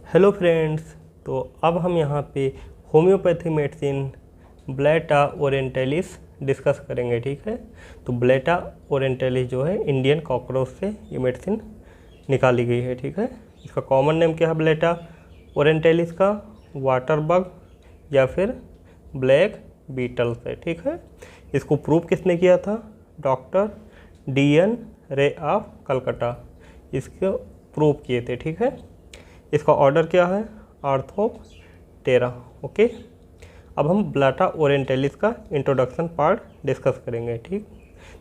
Hello friends. तो अब हम यहाँ पे homeopathy medicine Blatta Orientalis discuss करेंगे, ठीक है। तो ब्लेटा ओरिएंटलिस जो है इंडियन कॉकरोच से ये मेडिसिन निकाली गई है, ठीक है। इसका कॉमन नेम क्या है ब्लेटा ओरिएंटलिस का? वाटर बग या फिर ब्लैक बीटल से, ठीक है। इसको प्रूव किसने किया था? Doctor DN ray of Calcutta इसको प्रूव किए थे, ठीक है। इसका ऑर्डर क्या है? Orthoptera, okay. अब हम ब्लेटा ओरिएंटलिस का इंट्रोडक्शन पार्ट डिस्कस करेंगे, ठीक।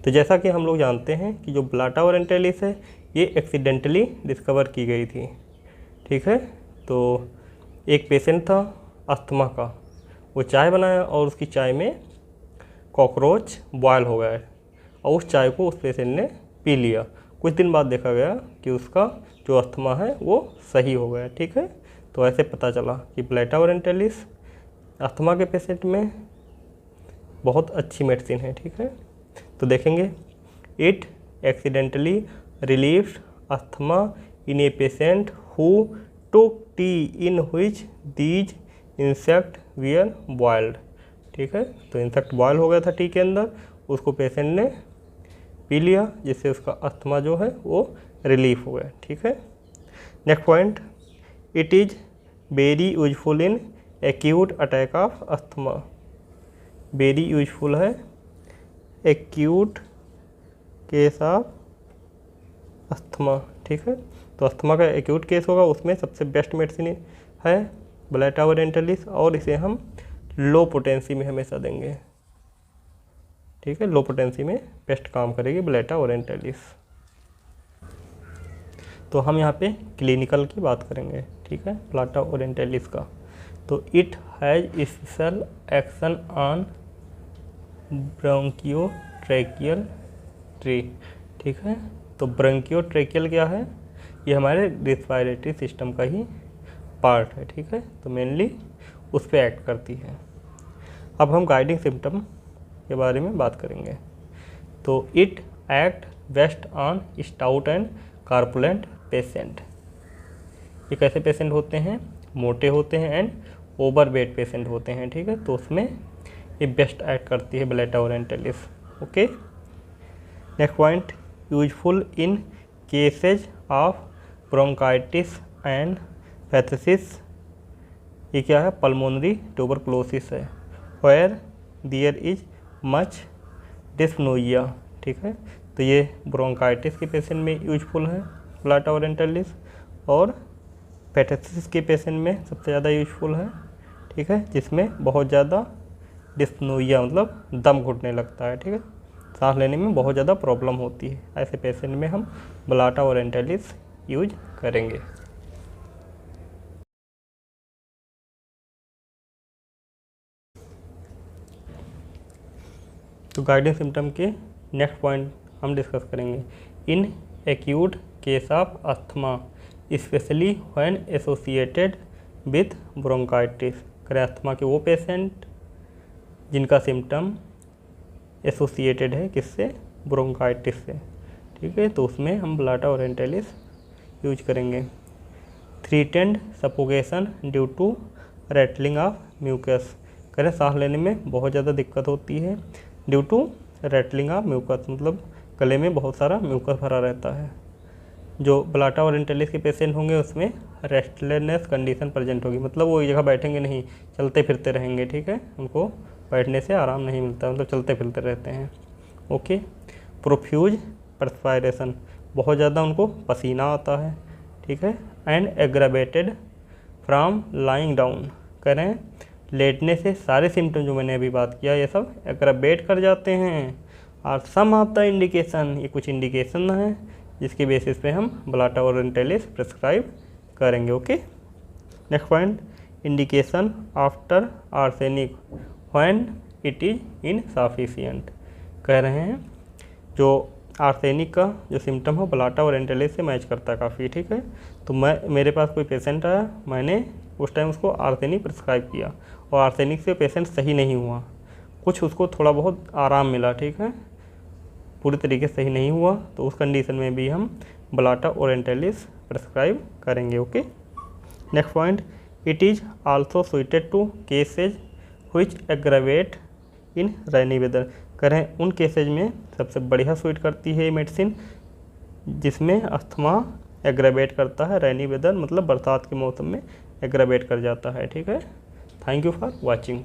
तो जैसा कि हम लोग जानते हैं कि जो ब्लेटा ओरिएंटलिस है ये एक्सीडेंटली डिस्कवर की गई थी, ठीक है। तो एक पेशेंट था अस्थमा का, वो चाय बनाया और उसकी चाय में कॉकरोच बॉयल हो गया और उस चाय को उस पेशेंट ने पी लिया। कुछ दिन बाद देखा गया कि उसका जो अस्थमा है वो सही हो गया, ठीक है। तो ऐसे पता चला कि ब्लेटा ओरिएंटलिस अस्थमा के पेशेंट में बहुत अच्छी मेडिसिन है, ठीक है। तो देखेंगे, it accidentally relieved asthma in a patient who took T in which these insect wear boiled, ठीक है। तो इंसेक्ट बॉयल हो गया था टी के अंदर, उसको पेशेंट ने पी लिया जिससे उसका अस्थमा जो है वो रिलीफ हो गया, ठीक है। Next point, it is very useful in acute attack of asthma. Very useful है एक्यूट केस ऑफ अस्थमा, ठीक है। तो अस्थमा का एक्यूट केस होगा उसमें सबसे बेस्ट मेडिसिन है ब्लेटा ओरिएंटलिस और इसे हम लो पोटेंसी में हमेशा देंगे, ठीक है। लो पोटेंसी में बेस्ट काम करेगी ब्लेटा ओरिएंटलिस। तो हम यहाँ पे क्लिनिकल की बात करेंगे, ठीक है, ब्लेटा ओरिएंटलिस का। तो it has special action on bronchiotracheal tree, ठीक है। तो ब्रोंकियोट्रैकियल क्या है? ये हमारे रेस्पिरेटरी सिस्टम का ही पार्ट है, ठीक है। तो मेनली उस पर एक्ट करती है। अब हम गाइडिंग सिम्टम के बारे में बात करेंगे। तो it act best on stout and corpulent patient. ये कैसे पेशेंट होते हैं? मोटे होते हैं एंड ओवरवेट पेशेंट होते हैं, ठीक है। तो उसमें ये बेस्ट एक्ट करती है blatta orientalis, okay. Next point, useful in cases of bronchitis and phthisis. ये क्या है? पल्मोनरी ट्यूबरकुलोसिस है, where there is much dyspnoea, ठीक है। तो ये ब्रोंकाइटिस के पेशेंट में यूजफुल है ब्लेटा ओरिएंटलिस और पैथेसिस के पेशेंट में सबसे ज़्यादा यूजफुल है, ठीक है, जिसमें बहुत ज़्यादा डिस्पनोइया मतलब दम घुटने लगता है, ठीक है, सांस लेने में बहुत ज़्यादा प्रॉब्लम होती है। ऐसे पेशेंट में हम ब्लेटा ओरिएंटलिस यूज करेंगे। तो गाइडिंग सिम्टम के नेक्स्ट पॉइंट हम डिस्कस करेंगे। In acute case of asthma specially when associated with bronchitis. करें अस्थमा के वो पेशेंट जिनका सिम्टम एसोसिएटेड है किससे? ब्रोंकाइटिस से, ठीक है। तो उसमें हम ब्लेटा ओरिएंटलिस यूज करेंगे। Threatened suffocation due to rattling of mucus. करें सांस लेने में बहुत ज़्यादा दिक्कत होती है due to rattling of mucus, मतलब गले में बहुत सारा म्यूकस भरा रहता है। जो ब्लेटा ओरिएंटलिस के पेशेंट होंगे उसमें रेस्टलेसनेस कंडीशन प्रेजेंट होगी, मतलब वो एक जगह बैठेंगे नहीं, चलते फिरते रहेंगे, ठीक है। उनको बैठने से आराम नहीं मिलता, मतलब चलते फिरते रहते हैं, ओके। प्रोफ्यूज परस्पायरेशन, बहुत ज़्यादा उनको पसीना आता है, ठीक है। And aggravated from lying down. करें लेटने से सारे सिम्टम जो मैंने अभी बात किया ये सब एग्रावेट कर जाते हैं। और सम ऑफ द इंडिकेशन, ये कुछ इंडिकेशन है जिसके बेसिस पे हम ब्लेटा ओरिएंटलिस प्रिस्क्राइब करेंगे, okay. Next point, indication after arsenic when it is insufficient. कह रहे हैं जो आर्सेनिक का जो सिम्टम हो ब्लेटा ओरिएंटलिस से मैच करता है काफ़ी, ठीक है। तो मेरे पास कोई पेशेंट आया, मैंने उस टाइम उसको आर्सेनिक प्रिस्क्राइब किया और आर्सेनिक से पेशेंट सही नहीं हुआ, कुछ उसको थोड़ा बहुत आराम मिला, ठीक है, पूरी तरीके से सही नहीं हुआ, तो उस कंडीशन में भी हम ब्लेटा ओरिएंटलिस प्रिस्क्राइब करेंगे, okay. Next point, it is also suited to cases which aggravate in rainy weather. करें उन केसेज में सबसे बढ़िया सूट करती है ये मेडिसिन जिसमें अस्थमा एग्रावेट करता है, रेनी वेदर मतलब बरसात के मौसम में एग्रावेट कर जाता है। ठीक है, थैंक यू फॉर वॉचिंग।